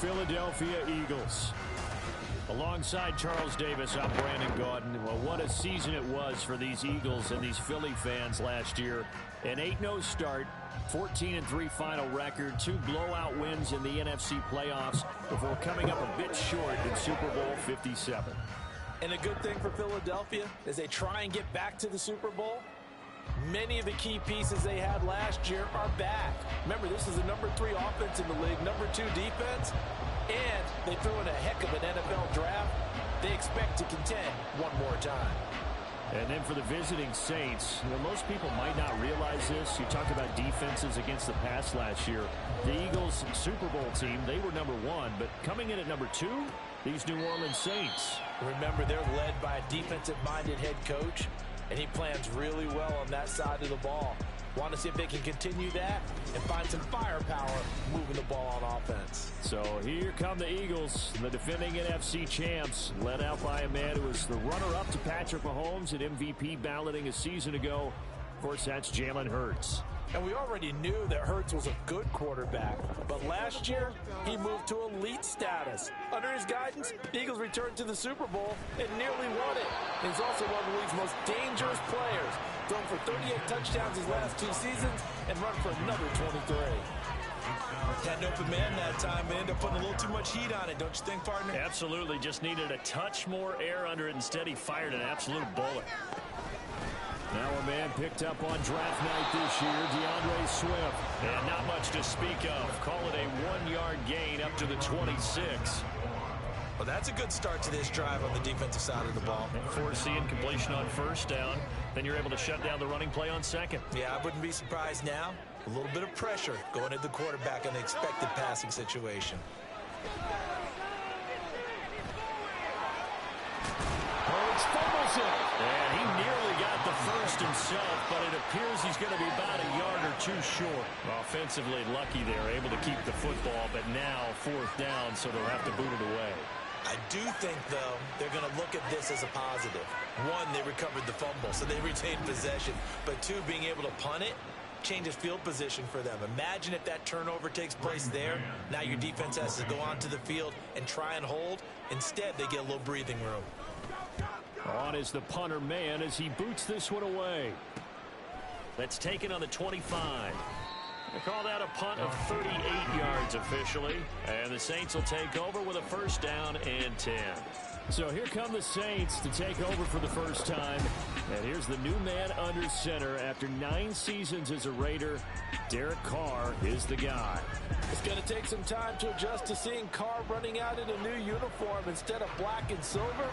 Philadelphia Eagles. Alongside Charles Davis, I'm Brandon Gaudin. Well, what a season it was for these Eagles and these Philly fans last year. An 8-0 start, 14-3 final record, 2 blowout wins in the NFC playoffs before coming up a bit short in Super Bowl 57. And a good thing for Philadelphia is they try and get back to the Super Bowl. Many of the key pieces they had last year are back. Remember, this is the #3 offense in the league, #2 defense, and they threw in a heck of an NFL draft. They expect to contend one more time. And then for the visiting Saints, most people might not realize this. You talk about defenses against the pass last year. The Eagles Super Bowl team, they were #1, but coming in at #2, these New Orleans Saints. Remember, they're led by a defensive-minded head coach, and he plans really well on that side of the ball. Want to see if they can continue that and find some firepower moving the ball on offense. So here come the Eagles, the defending NFC champs, led out by a man who was the runner-up to Patrick Mahomes at MVP balloting a season ago. Of course, that's Jalen Hurts. And we already knew that Hurts was a good quarterback, but last year he moved to elite status. Under his guidance, the Eagles returned to the Super Bowl and nearly won it. And he's also one of the league's most dangerous players, thrown for 38 touchdowns his last 2 seasons and run for another 23. Had an open man that time, but ended up putting a little too much heat on it, don't you think, partner? Absolutely, just needed a touch more air under it. Instead, he fired an absolute bullet. Now a man picked up on draft night this year, DeAndre Swift. And not much to speak of. Call it a 1-yard gain up to the 26. Well, that's a good start to this drive on the defensive side of the ball. Forcing completion on first down. Then you're able to shut down the running play on second. Yeah, I wouldn't be surprised now. A little bit of pressure going at the quarterback in the expected passing situation. Hurts fumbles it. And he nearly got the first himself, but it appears he's going to be about a yard or 2 short. Offensively lucky there, able to keep the football, but now 4th down, so they'll have to boot it away. I do think, though, they're going to look at this as a positive. 1, they recovered the fumble, so they retained possession. But 2, being able to punt it changes field position for them. Imagine if that turnover takes place there. Now your defense has to go onto the field and try and hold. Instead, they get a little breathing room. On is the punter man as he boots this one away. That's taken on the 25. They call that a punt of 38 yards officially. And the Saints will take over with a 1st down and 10. So here come the Saints to take over for the first time. And here's the new man under center after 9 seasons as a Raider. Derek Carr is the guy. It's going to take some time to adjust to seeing Carr running out in a new uniform instead of black and silver.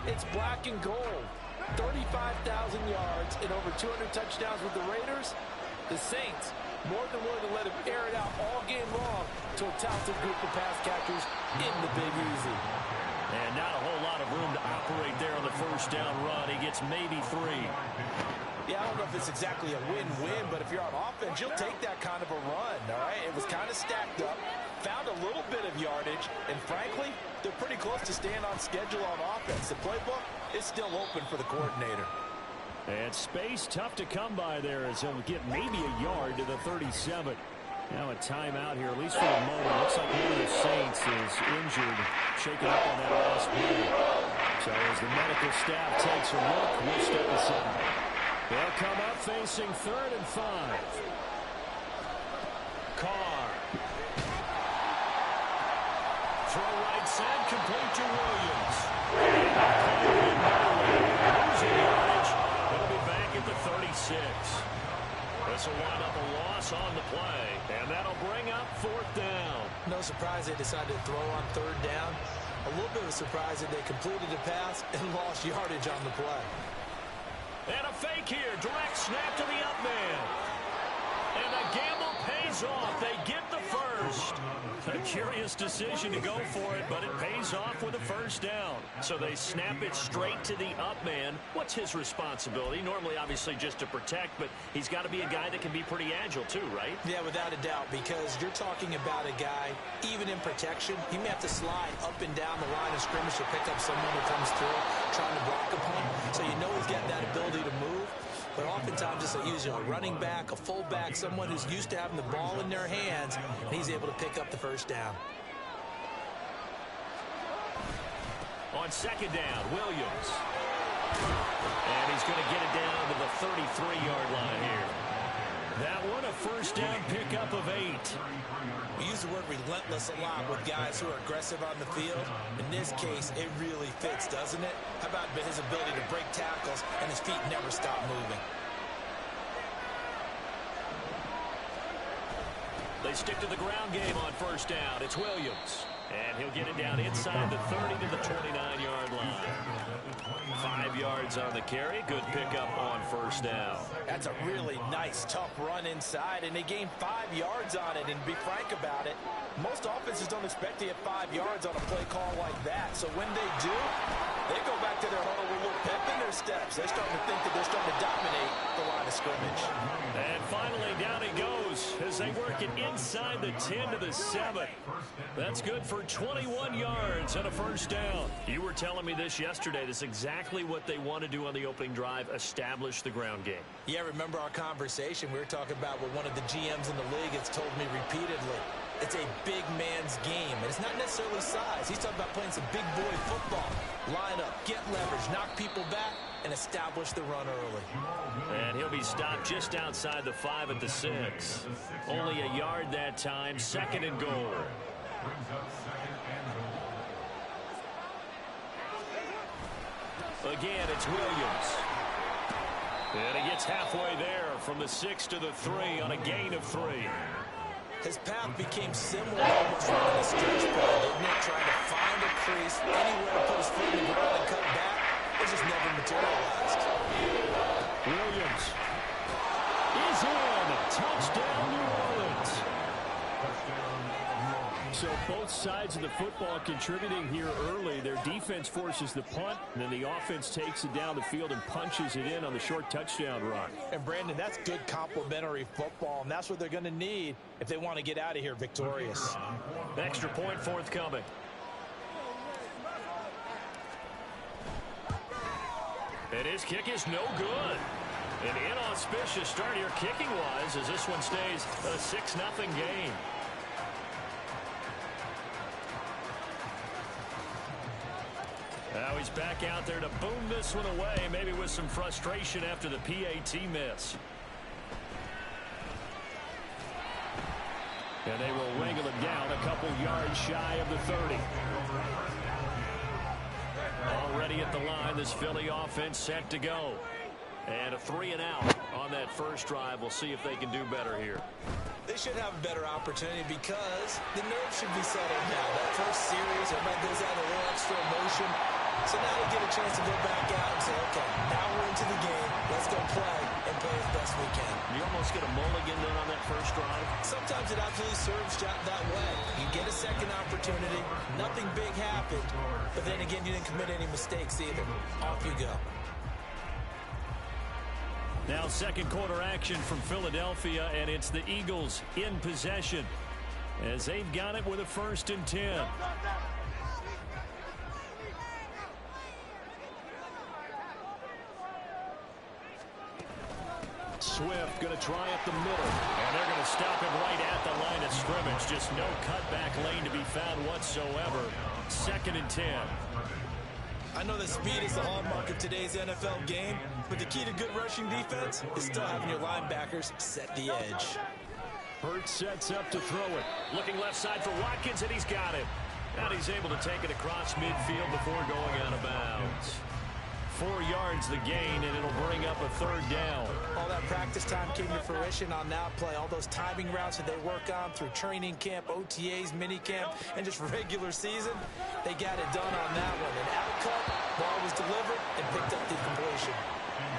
It's black and gold. 35,000 yards and over 200 touchdowns with the Raiders. The Saints more than willing to let him air it out all game long to a talented group of pass catchers in the Big Easy. And not a whole lot of room to operate there on the 1st down run. He gets maybe 3. Yeah, I don't know if it's exactly a win-win, but if you're on offense, you'll take that kind of a run, all right? It was kind of stacked up, found a little bit of yardage, and frankly, they're pretty close to staying on schedule on offense. The playbook is still open for the coordinator. And space tough to come by there as he'll get maybe a yard to the 37. Now a timeout here, at least for the moment. Looks like one of the Saints is injured, shaken up on that last play. So as the medical staff takes a look, we'll step aside. They'll come up facing 3rd and 5. Carr. Throw right side, complete to Williams. Losing yardage. It'll be back at the 36. This will wind up a loss on the play, and that'll bring up 4th down. No surprise they decided to throw on 3rd down. A little bit of a surprise that they completed the pass and lost yardage on the play. And a fake here. Direct snap to the up man. And the gamble pays off. They get the first. A curious decision to go for it, but it pays off with a 1st down. So they snap it straight to the up man. What's his responsibility? Normally, obviously, just to protect, but he's got to be a guy that can be pretty agile too, right? Yeah, without a doubt, because you're talking about a guy, even in protection, he may have to slide up and down the line of scrimmage to pick up someone who comes through trying to block a punt. So you know he's got that ability to move. But oftentimes it's usually a running back, a fullback, someone who's used to having the ball in their hands, and he's able to pick up the 1st down. On second down, Williams. And he's going to get it down to the 33-yard line here. That one a first down pickup of 8. We use the word relentless a lot with guys who are aggressive on the field. In this case, it really fits, doesn't it? How about his ability to break tackles and his feet never stop moving? They stick to the ground game on first down. It's Williams. And he'll get it down inside the 30 to the 29-yard line. 5 yards on the carry. Good pickup on first down. That's a really nice, tough run inside, and they gained 5 yards on it. And to be frank about it, most offenses don't expect to get 5 yards on a play call like that. So when they do, they go back to their huddle with a little pep in their steps. They're starting to think that they're starting to dominate the line of scrimmage. And finally, down he goes as they work it inside the 10 to the 7. That's good for 21 yards and a first down. You were telling me this yesterday. This is exactly what they want to do on the opening drive, establish the ground game. Yeah, remember our conversation? We were talking about what one of the GMs in the league has told me repeatedly. It's a big man's game, and it's not necessarily size. He's talking about playing some big boy football. Line up, get leverage, knock people back, and establish the run early. And he'll be stopped just outside the 5 at the 6. Only a yard that time, second and goal. Again, it's Williams. And he gets halfway there from the 6 to the 3 on a gain of 3. His path became similar to almost running a stretch play, didn't it? Trying to find a crease, anywhere to put his foot in the ground and cut back. It just never materialized. Williams is in. Touchdown, New Orleans. So both sides of the football contributing here early. Their defense forces the punt, and then the offense takes it down the field and punches it in on the short touchdown run. And, Brandon, that's good complementary football, and that's what they're going to need if they want to get out of here victorious. Extra point forthcoming. And his kick is no good. An inauspicious start here kicking-wise as this one stays a 6-0 game. Now he's back out there to boom this one away, maybe with some frustration after the PAT miss. And they will wrangle him down a couple yards shy of the 30. Already at the line, this Philly offense set to go. And a 3-and-out on that first drive. We'll see if they can do better here. They should have a better opportunity because the nerves should be settled now. That first series, everybody goes out a little extra emotion. So now they get a chance to go back out and say, okay, now we're into the game. Let's go play and play as best we can. You almost get a mulligan then on that first drive. Sometimes it absolutely serves that way. You get a second opportunity. Nothing big happened. But then again, you didn't commit any mistakes either. Off you go. Now second quarter action from Philadelphia, and it's the Eagles in possession as they've got it with a 1st and 10. Swift going to try up the middle, and they're going to stop him right at the line of scrimmage. Just no cutback lane to be found whatsoever. 2nd and 10. I know that speed is the hallmark of today's NFL game, but the key to good rushing defense is still having your linebackers set the edge. Hurts sets up to throw it. Looking left side for Watkins, and he's got it. And he's able to take it across midfield before going out of bounds. 4 yards the gain, and it'll bring up a 3rd down. All that practice time came to fruition on that play. All those timing routes that they work on through training camp, OTAs, minicamp, and just regular season, they got it done on that one. An outcut, ball was delivered, and picked up the completion.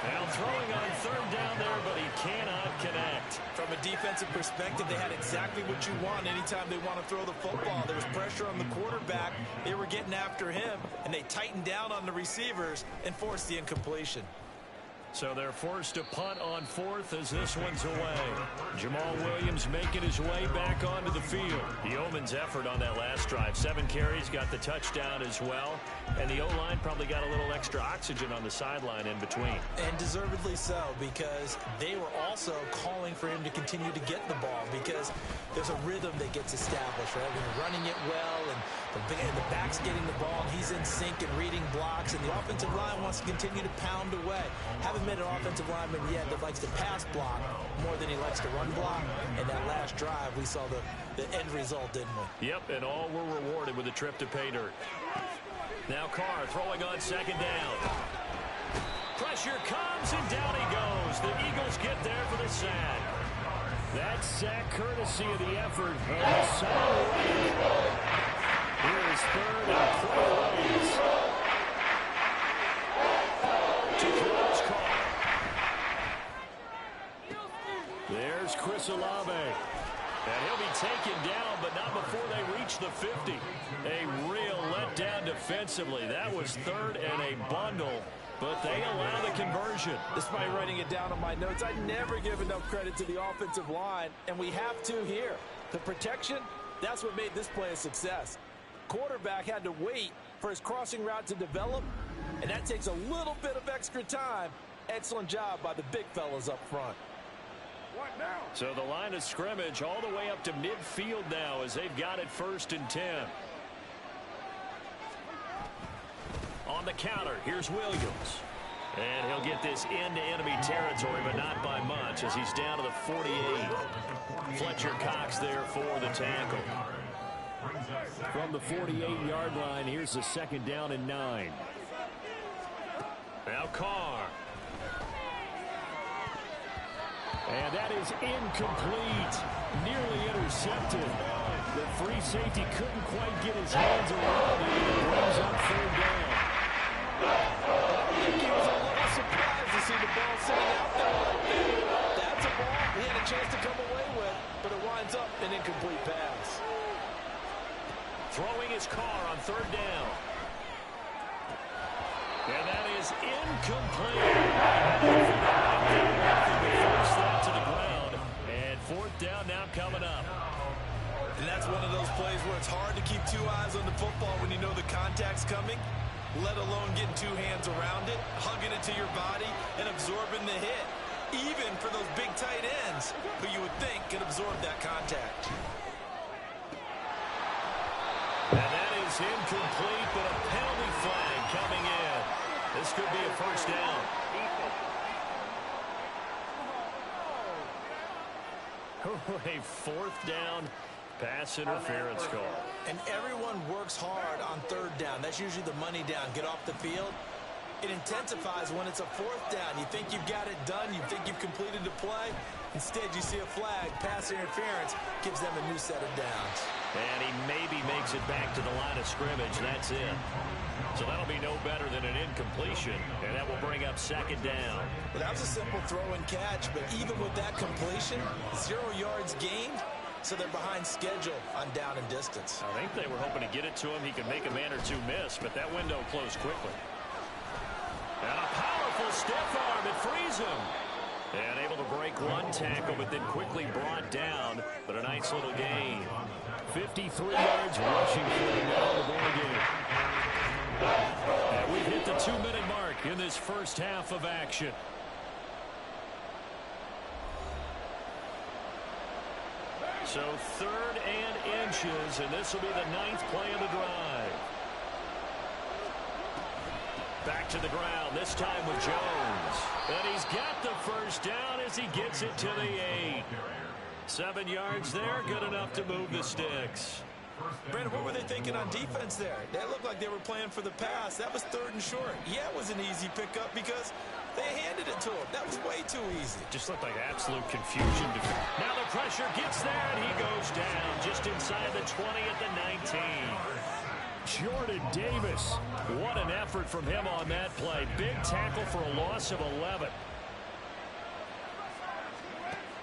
Now throwing on 3rd down there, but he cannot connect. From a defensive perspective, they had exactly what you want anytime they want to throw the football. There was pressure on the quarterback. They were getting after him, and they tightened down on the receivers and forced the incompletion. So they're forced to punt on 4th as this one's away. Jamal Williams making his way back onto the field. Yeoman's effort on that last drive. 7 carries, got the touchdown as well. And the O-line probably got a little extra oxygen on the sideline in between. And deservedly so, because they were also calling for him to continue to get the ball, because there's a rhythm that gets established, right? When you're running it well and The back's getting the ball, and he's in sync and reading blocks, and the offensive line wants to continue to pound away. Haven't met an offensive lineman yet that likes to pass block more than he likes to run block. And that last drive, we saw the end result, didn't we? Yep, and all were rewarded with a trip to pay dirt. Now Carr throwing on second down. Pressure comes, and down he goes. The Eagles get there for the sack. That sack courtesy of the effort of the center. Here is third and plays. To throw his Carr. There's Chris Olave. And he'll be taken down, but not before they reach the 50. A real letdown defensively. That was third and a bundle, but they allow the conversion. Despite writing it down on my notes, I never give enough credit to the offensive line, and we have to here. The protection, that's what made this play a success. Quarterback had to wait for his crossing route to develop, and that takes a little bit of extra time. Excellent job by the big fellas up front. So the line of scrimmage all the way up to midfield now as they've got it 1st and 10. On the counter, here's Williams. And he'll get this into enemy territory, but not by much as he's down to the 48. Fletcher Cox there for the tackle. From the 48-yard line, here's the 2nd down and 9. Now Carr. And that is incomplete. Nearly intercepted. The free safety couldn't quite get his hands around it. It brings up 3rd down. I think he was a little surprised to see the ball sitting out there like that. That's a ball he had a chance to come away with, but it winds up an incomplete pass. Throwing his Carr on 3rd down. And that is incomplete. Force that to the ground. And 4th down now coming up. And that's one of those plays where it's hard to keep 2 eyes on the football when you know the contact's coming, let alone getting 2 hands around it, hugging it to your body, and absorbing the hit. Even for those big tight ends who you would think can absorb that contact. And that is incomplete, but a penalty flag coming in. This could be a 1st down. A 4th down pass interference call. And everyone works hard on 3rd down. That's usually the money down. Get off the field. It intensifies when it's a 4th down. You think you've got it done. You think you've completed the play. Instead, you see a flag. Pass interference gives them a new set of downs. And he maybe makes it back to the line of scrimmage. That's it. So that'll be no better than an incompletion, and that will bring up 2nd down. Well, that was a simple throw and catch, but even with that completion, 0 yards gained, so they're behind schedule on down and distance. I think they were hoping to get it to him. He could make a man or 2 miss, but that window closed quickly. And a powerful stiff arm. It frees him. And able to break 1 tackle, but then quickly brought down. But a nice little gain. 53 yards rushing for him now in the ball game. And we've hit the 2-minute mark in this first half of action. So 3rd and inches, and this will be the 9th play of the drive. Back to the ground, this time with Jones. And he's got the 1st down as he gets it to the 8. 7 yards there, good enough to move the sticks. Brandon, what were they thinking on defense there? That looked like they were playing for the pass. That was 3rd and short. Yeah, it was an easy pickup because they handed it to him. That was way too easy. Just looked like absolute confusion. Now the pressure gets there, and he goes down just inside the 20 at the 19. Jordan Davis. What an effort from him on that play. Big tackle for a loss of 11.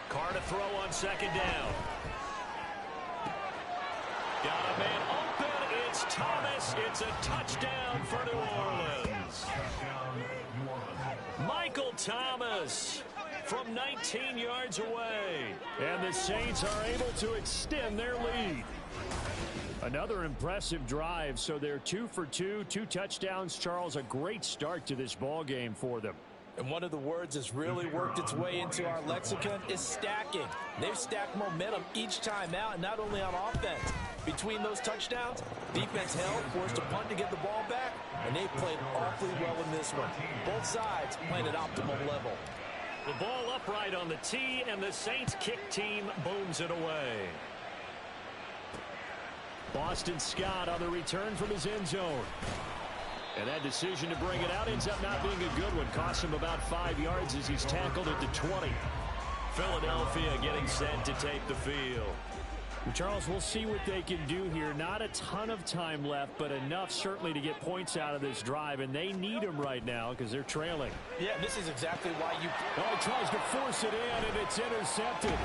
Carr to throw on 2nd down. Got a man open. It's Thomas. It's a touchdown for New Orleans. Michael Thomas from 19 yards away. And the Saints are able to extend their lead. Another impressive drive. So they're 2 for 2, 2 touchdowns. Charles, a great start to this ball game for them. And one of the words that's really worked its way into our lexicon is stacking. They've stacked momentum each time out, and not only on offense. Between those touchdowns, defense held, forced a punt to get the ball back, and they played awfully well in this one. Both sides playing at optimal level. The ball upright on the tee, and the Saints kick team booms it away. Boston Scott on the return from his end zone. And that decision to bring it out ends up not being a good one. Costs him about 5 yards as he's tackled at the 20. Philadelphia getting set to take the field. Charles, we'll see what they can do here. Not a ton of time left, but enough certainly to get points out of this drive, and they need them right now because they're trailing. Yeah, this is exactly why you... Oh, he tries to force it in, and it's intercepted.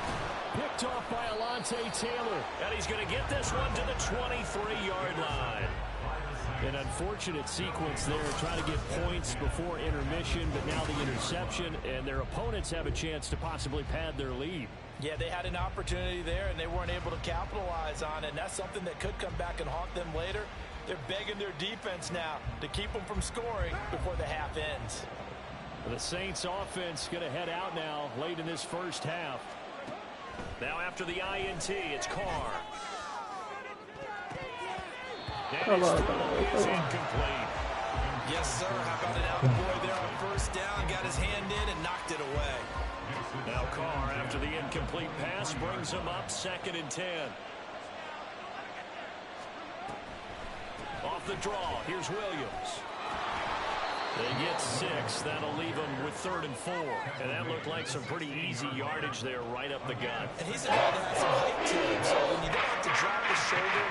Picked off by Alontae Taylor. And he's going to get this one to the 23-yard line. An unfortunate sequence there, trying to get points before intermission, but now the interception, and their opponents have a chance to possibly pad their lead. Yeah, they had an opportunity there, and they weren't able to capitalize on it, and that's something that could come back and haunt them later. They're begging their defense now to keep them from scoring before the half ends. The Saints offense going to head out now late in this first half. Now after the INT, it's Carr. Come on. Is incomplete. Yes, sir. How about an out-boy there on first down? Got his hand in and knocked it away. Now Carr, after the incomplete pass, brings him up 2nd and 10. Off the draw, here's Williams. They get 6. That'll leave them with 3rd and 4. And that looked like some pretty easy yardage there right up the gut. And he's a guy that has some height to him, so when you don't have to drop the shoulder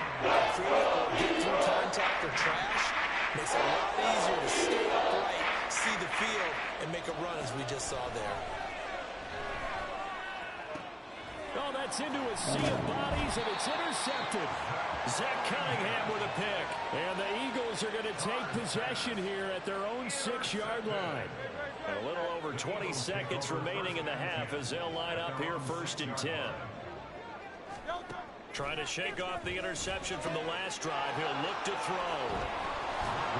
through it or get through contact or trash, makes it a lot easier to stay upright, see the field, and make a run as we just saw there. Oh, that's into a sea of bodies, and it's intercepted. Zach Cunningham with a pick. And the Eagles are going to take possession here at their own 6-yard line. And a little over 20 seconds remaining in the half as they'll line up here 1st and 10. Trying to shake off the interception from the last drive. He'll look to throw.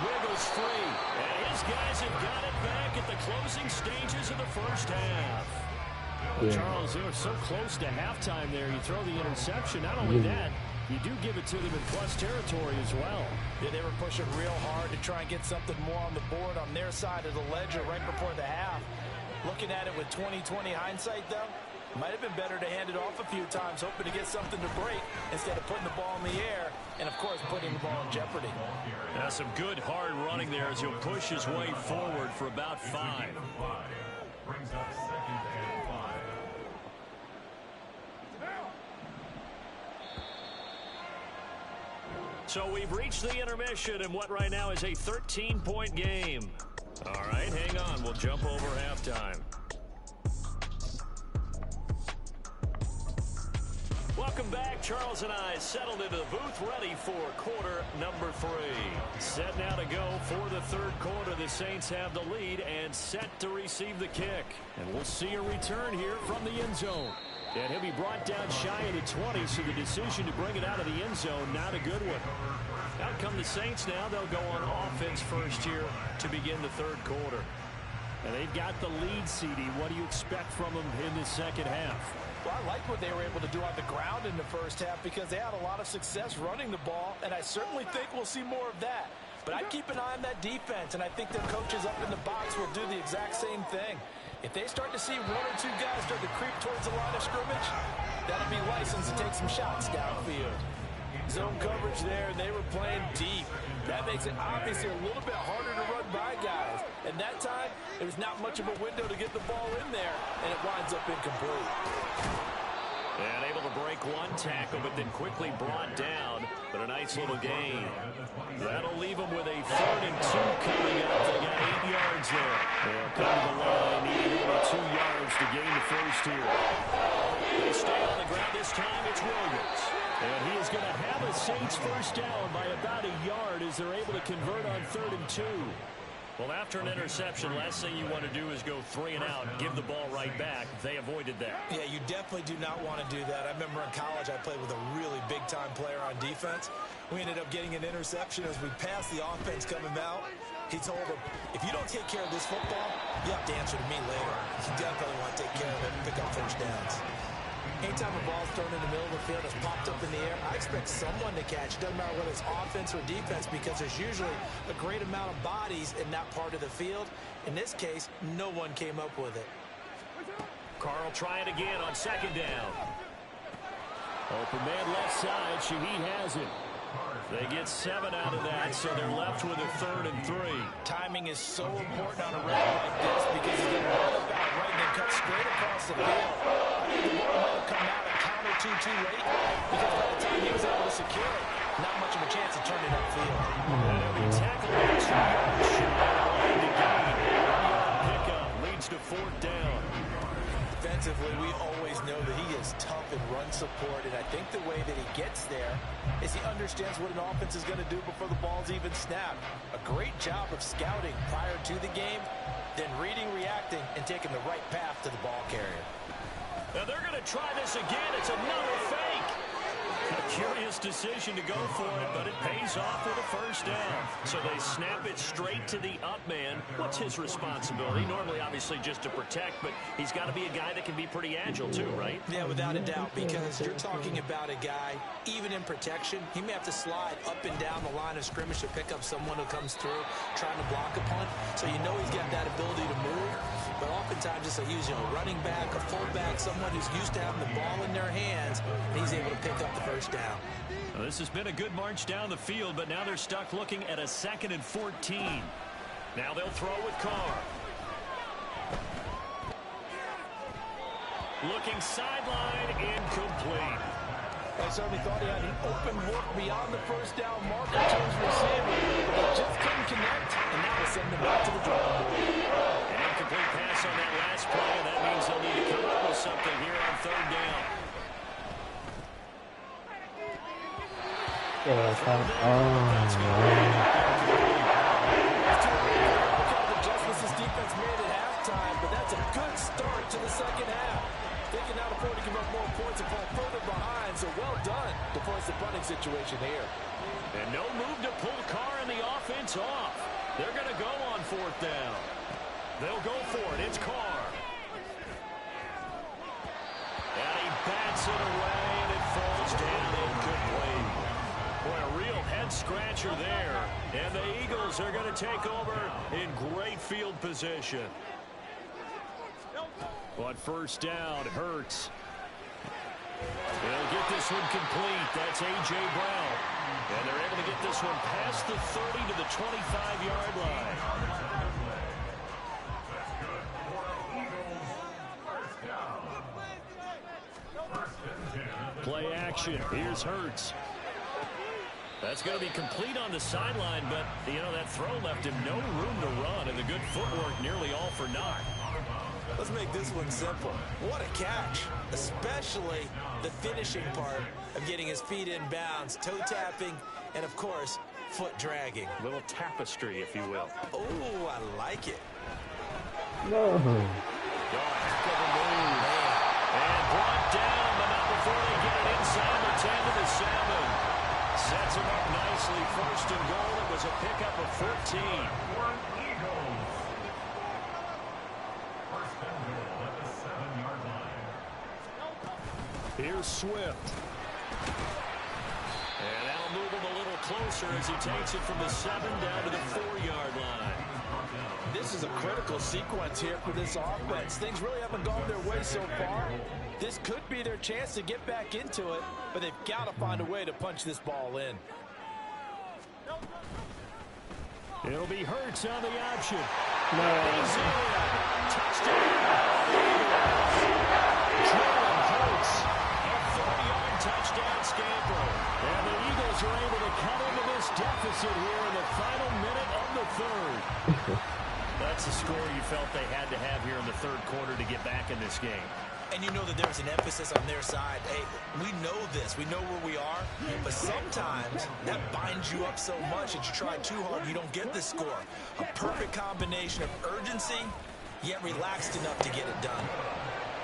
Wiggles free. And his guys have got it back at the closing stages of the first half. Well, Charles, they were so close to halftime there. You throw the interception. Not only that, you do give it to them in plus territory as well. Yeah, they were pushing real hard to try and get something more on the board on their side of the ledger right before the half. Looking at it with 20/20 hindsight, though, might have been better to hand it off a few times, hoping to get something to break instead of putting the ball in the air and, of course, putting the ball in jeopardy. Now some good hard running there as he'll push his way forward for about 5. Brings up 2nd and 5. So we've reached the intermission in what right now is a 13-point game. All right, hang on. We'll jump over halftime. Welcome back. Charles and I settled into the booth, ready for quarter number 3. Set now to go for the 3rd quarter. The Saints have the lead and set to receive the kick. And we'll see a return here from the end zone. And he'll be brought down shy of the 20, so the decision to bring it out of the end zone, not a good one. Out come the Saints now. They'll go on offense first here to begin the 3rd quarter. And they've got the lead, CD. What do you expect from them in the second half? Well, I like what they were able to do on the ground in the first half because they had a lot of success running the ball, and I certainly think we'll see more of that. But I'd keep an eye on that defense, and I think their coaches up in the box will do the exact same thing. If they start to see 1 or 2 guys start to creep towards the line of scrimmage, that'll be license to take some shots downfield. Zone coverage there, and they were playing deep. That makes it obviously a little bit harder to run by guys. And that time, there was not much of a window to get the ball in there, and it winds up incomplete. And able to break one tackle, but then quickly brought down. But a nice little gain. That'll leave them with a 3rd and 2 coming up. They got 8 yards there. They'll come to the line, needing only 2 yards to gain the first here. They stay on the ground this time. It's Williams. And he is going to have a Saints first down by about a yard as they're able to convert on 3rd and 2. Well, after an interception, last thing you want to do is go 3 and out, give the ball right back. They avoided that. Yeah, you definitely do not want to do that. I remember in college I played with a really big-time player on defense. We ended up getting an interception as we passed the offense coming out. He told him, if you don't take care of this football, you have to answer to me later. You definitely want to take care of it and pick up first downs. Anytime a ball's thrown in the middle of the field, it's popped up in the air, I expect someone to catch. It doesn't matter whether it's offense or defense because there's usually a great amount of bodies in that part of the field. In this case, no one came up with it. Carl trying again on 2nd down. Open man left side. Shaheed has it. They get 7 out of that, so they're left with a 3rd and 3. Timing is so important on a route like this because he's going to run about right and then cut straight across the field. I think the ball might have come out and counter too late because by the time he was able to secure it, not much of a chance to turn it upfield. And he'll be tackled at 2 yards shy to gain. Pickup leads to 4th down. Defensively, we always know that he is tough in run support, and I think the way that he gets there is he understands what an offense is going to do before the ball's even snapped. A great job of scouting prior to the game, then reading, reacting, and taking the right path to the ball carrier. Now they're going to try this again. It's another fake. A curious decision to go for it, but it pays off with a first down. So they snap it straight to the up man. What's his responsibility? Normally, obviously, just to protect, but he's got to be a guy that can be pretty agile too, right? Yeah, without a doubt, because you're talking about a guy, even in protection, he may have to slide up and down the line of scrimmage to pick up someone who comes through trying to block a punt. So you know he's got that ability to move. But oftentimes it's a running back, a fullback, someone who's used to having the ball in their hands, and he's able to pick up the first down. Well, this has been a good march down the field, but now they're stuck looking at a 2nd and 14. Now they'll throw with Carr. Looking sideline, incomplete. I certainly thought he had an open look beyond the first down marker to his receiver, but they just couldn't connect, and that will send them back to the drawing board. An incomplete pass on that last play, and that means they'll need to come up with something here on 3rd down. Adjustments this defense made at halftime, but that's a good start to the second half. They can now afford to give up more points and fall further behind, so well done to force the punting situation here. And no move to pull Carr and the offense off. They're going to go on 4th down. They'll go for it. It's Carr. And he bats it away, and it falls down incomplete. Boy, a real head-scratcher there. And the Eagles are going to take over in great field position. On 1st down, Hurts. They'll get this one complete. That's A.J. Brown. And they're able to get this one past the 30 to the 25-yard line. Play action. Here's Hurts. That's going to be complete on the sideline, but, that throw left him no room to run, and the good footwork nearly all for naught. Let's make this one simple. What a catch, especially the finishing part of getting his feet in bounds, toe tapping, and, of course, foot dragging. A little tapestry, if you will. Oh, I like it. No. Heck of a move. And brought down, but not before they get it inside the 10 to the 7. Sets him up nicely. 1st and goal. It was a pickup of 14. Here's Swift. And that'll move him a little closer as he takes it from the 7 down to the 4-yard line. This is a critical sequence here for this offense. Things really haven't gone their way so far. This could be their chance to get back into it, but they've got to find a way to punch this ball in. It'll be Hurts on the option. Touchdown scamper. And the Eagles are able to cut into this deficit here in the final minute of the 3rd. That's the score you felt they had to have here in the 3rd quarter to get back in this game. And you know that there's an emphasis on their side. Hey, we know this. We know where we are. But sometimes that binds you up so much that you try too hard, you don't get the score. A perfect combination of urgency, yet relaxed enough to get it done.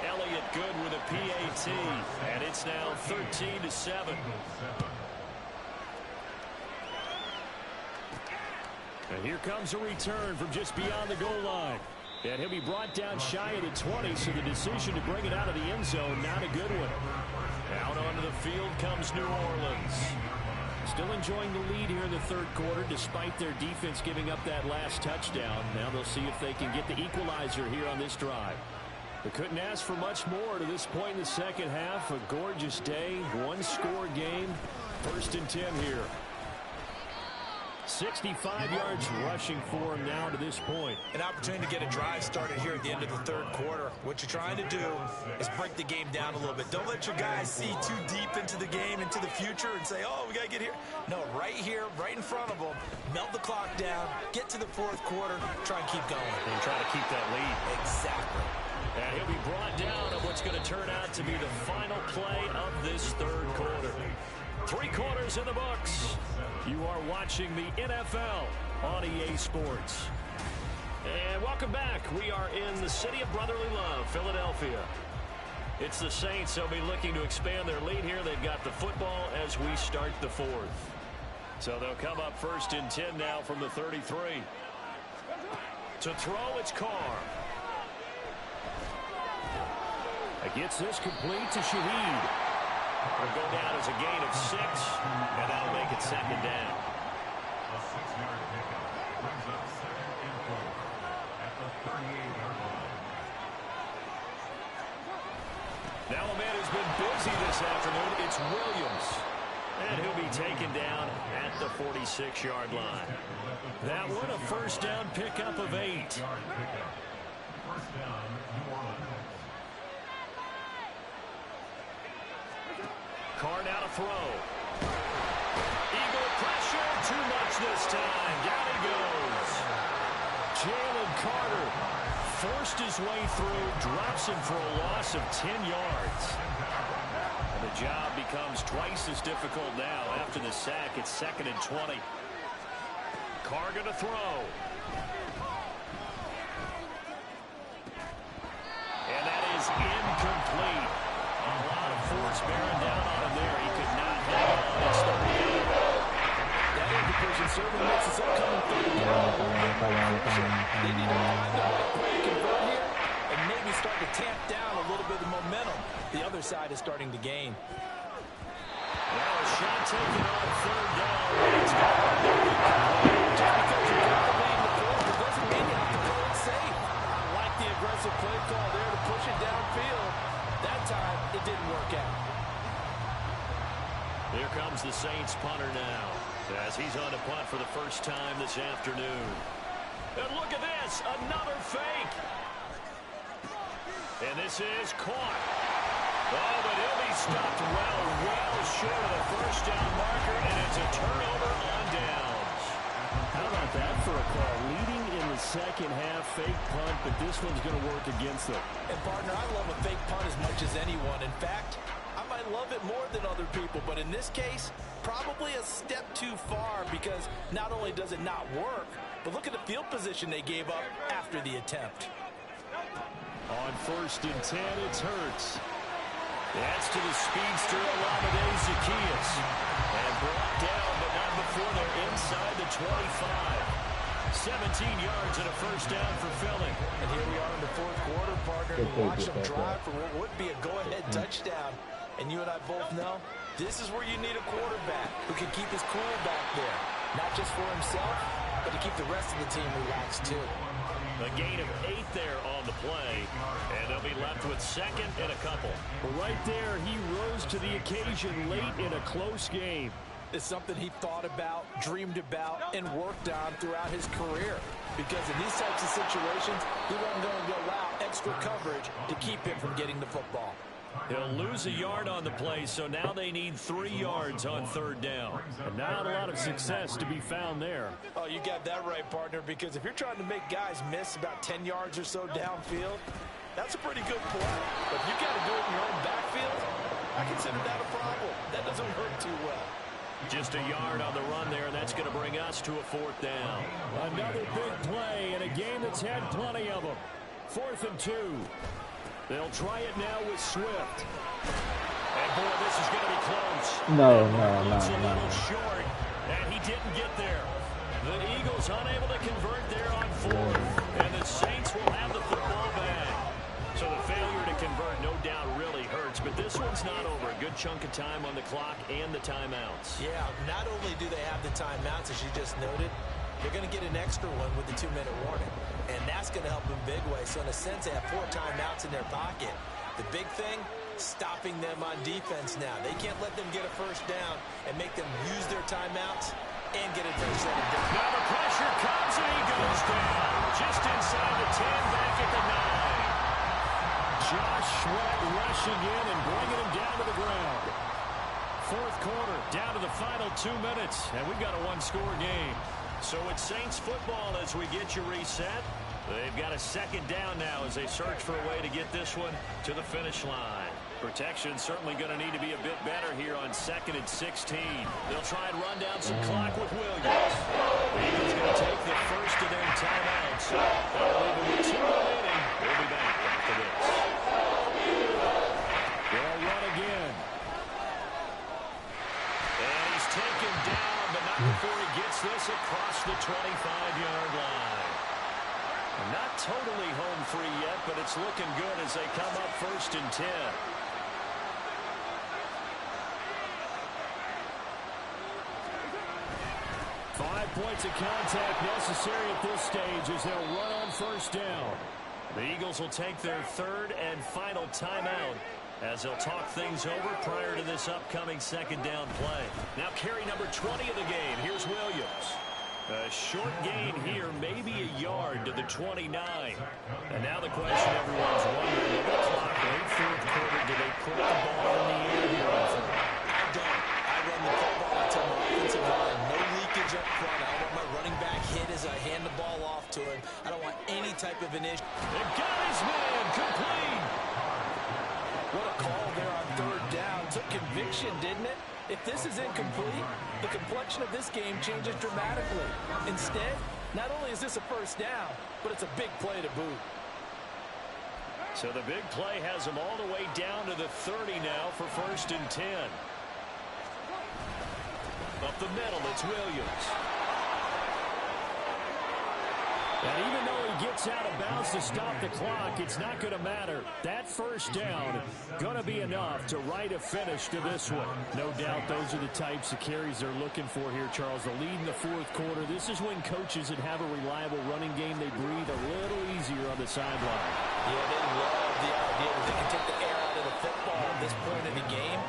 Elliott good with a PAT, and it's now 13-7. And here comes a return from just beyond the goal line. And he'll be brought down shy of the 20, so the decision to bring it out of the end zone, not a good one. Out onto the field comes New Orleans. Still enjoying the lead here in the third quarter, despite their defense giving up that last touchdown. Now they'll see if they can get the equalizer here on this drive. They couldn't ask for much more to this point in the second half. A gorgeous day, one-score game. 1st and 10 here. 65 yards rushing for him now to this point. An opportunity to get a drive started here at the end of the third quarter. What you're trying to do is break the game down a little bit. Don't let your guys see too deep into the game, into the future, and say, oh, we got to get here. No, right here, right in front of them, melt the clock down, get to the fourth quarter, try and keep going. And try to keep that lead. Exactly. And he'll be brought down on what's going to turn out to be the final play of this third quarter. 3 quarters in the books. You are watching the NFL on EA Sports. And welcome back. We are in the city of brotherly love, Philadelphia. It's the Saints. They'll be looking to expand their lead here. They've got the football as we start the fourth. So they'll come up 1st and 10 now from the 33. To throw, it's Carr. Gets this complete to Shaheed. It'll go down as a gain of 6, and that'll make it 2nd down. A 6-yard pickup brings up 2nd and 4 at the 38-yard line. Now a man who's been busy this afternoon, it's Williams. And he'll be taken down at the 46-yard line. That one a 1st down pickup of 8. 1st down, New Orleans. Carr now to throw. Eagle pressure, too much this time. Down he goes. Jalen Carter forced his way through, drops him for a loss of 10 yards. And the job becomes twice as difficult now. After the sack, it's 2nd and 20. Carr going to throw. And that is incomplete. A lot of force bearing down on him there. He could not hang on. It's 38. That indication certainly makes this upcoming third down. They need to find the right play to convert here and maybe start to tamp down a little bit of momentum. The other side is starting to gain. Now a shot taken on 3rd down. It's got to be incomplete. Just because you got the lead in the fourth, it doesn't mean you have to play it safe. I like the aggressive play call there to push it downfield. That time, it didn't work out. Here comes the Saints punter now, as he's on to punt for the first time this afternoon. And look at this, another fake. And this is caught. Oh, but he'll be stopped well short of the 1st down marker, and it's a turnover on downs. How about that for a call? Leading in the second half, fake punt, but this one's going to work against them. And, partner, I love a fake punt as much as anyone. In fact, I might love it more than other people, but in this case, probably a step too far because not only does it not work, but look at the field position they gave up after the attempt. On 1st and 10, it's Hurts. That's to the speedster, Olamide Zaccheaus. And brought down, but not before they're inside the 25. 17 yards and a 1st down for Philly. And here we are in the fourth quarter, partner. And watch them drive for what would be a go-ahead touchdown. And you and I both know this is where you need a quarterback who can keep his cool back there. Not just for himself, but to keep the rest of the team relaxed too. A gain of 8 there on the play, and they'll be left with 2nd and a couple. Right there, he rose to the occasion late in a close game. It's something he thought about, dreamed about, and worked on throughout his career. Because in these types of situations, he wasn't going to allow extra coverage to keep him from getting the football. He'll lose a yard on the play, so now they need 3 yards on 3rd down. And not a lot of success to be found there. Oh, you got that right, partner, because if you're trying to make guys miss about 10 yards or so downfield, That's a pretty good play. But if you got to do it in your own backfield, I consider that a problem. That doesn't work too well. Just a yard on the run there, and that's going to bring us to a 4th down. Another big play in a game that's had plenty of them. 4th and 2. They'll try it now with Swift. And boy, this is going to be close. No. It's a little short, and he didn't get there. The Eagles unable to convert there on 4th, and the Saints will have the football back. So the failure to convert, no doubt, really hurts, but this one's not over. A good chunk of time on the clock and the timeouts. Yeah, not only do they have the timeouts, as you just noted, they're going to get an extra one with the 2-minute warning. And that's going to help them big way. So in a sense, they have 4 timeouts in their pocket. The big thing, stopping them on defense now. They can't let them get a first down and make them use their timeouts and get a first down. Now the pressure comes and he goes down. Just inside the 10, back at the 9. Josh Sweat rushing in and bringing him down to the ground. 4th quarter, down to the final 2 minutes, and we've got a 1-score game. So it's Saints football as we get you reset. They've got a 2nd down now as they search for a way to get this one to the finish line. Protection certainly going to need to be a bit better here on 2nd and 16. They'll try and run down some clock with Williams. The Eagles going to take the first of their timeouts. They'll leave them with 2 remaining. We'll be back after this. They'll run again. And he's taken down, but not before he gets this across the 25-yard line. Not totally home free yet, but it's looking good as they come up 1st and 10. 5 points of contact necessary at this stage as they'll run on 1st down. The Eagles will take their 3rd and final timeout as they'll talk things over prior to this upcoming 2nd down play. Now carry number 20 of the game. Here's Williams. A short gain here, maybe a yard to the 29. And now the question everyone's wondering, look at the clock, late 4th quarter, do they put the ball in the air here on 4th? I don't. I run the football until my offensive line. No leakage up front. I don't want my running back hit as I hand the ball off to him. I don't want any type of an issue. They got his man complete. What a call there on 3rd down. Took conviction, didn't it? If this is incomplete, the complexion of this game changes dramatically. Instead, not only is this a 1st down, but it's a big play to boot. So the big play has them all the way down to the 30 now for 1st and 10. Up the middle, it's Williams. And even though he gets out of bounds to stop the clock, it's not going to matter. That 1st down going to be enough to write a finish to this one. No doubt those are the types of carries they're looking for here, Charles. The lead in the 4th quarter. This is when coaches that have a reliable running game, they breathe a little easier on the sideline. Yeah, they love the idea that they can take the air out of the football at this point in the game.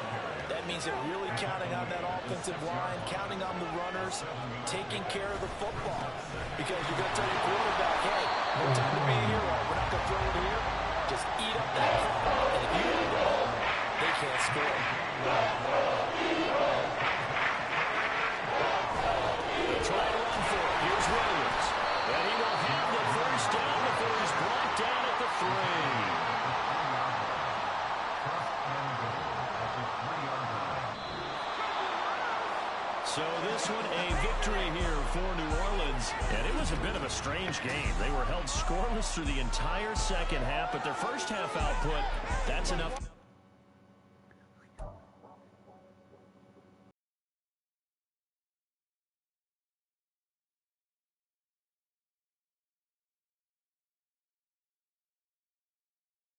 That means they're really counting on that offensive line, counting on the runners, taking care of the football. Because you're going to tell your quarterback, hey, no time to be a hero. We're not going to throw it here. Just eat up that football. And if you don't go, they can't score. They'll try to run for it. Here's Williams. And he will have the 1st down before he's brought down at the 3. So this one, a victory here for New Orleans. And it was a bit of a strange game. They were held scoreless through the entire 2nd half, but their 1st half output, that's enough.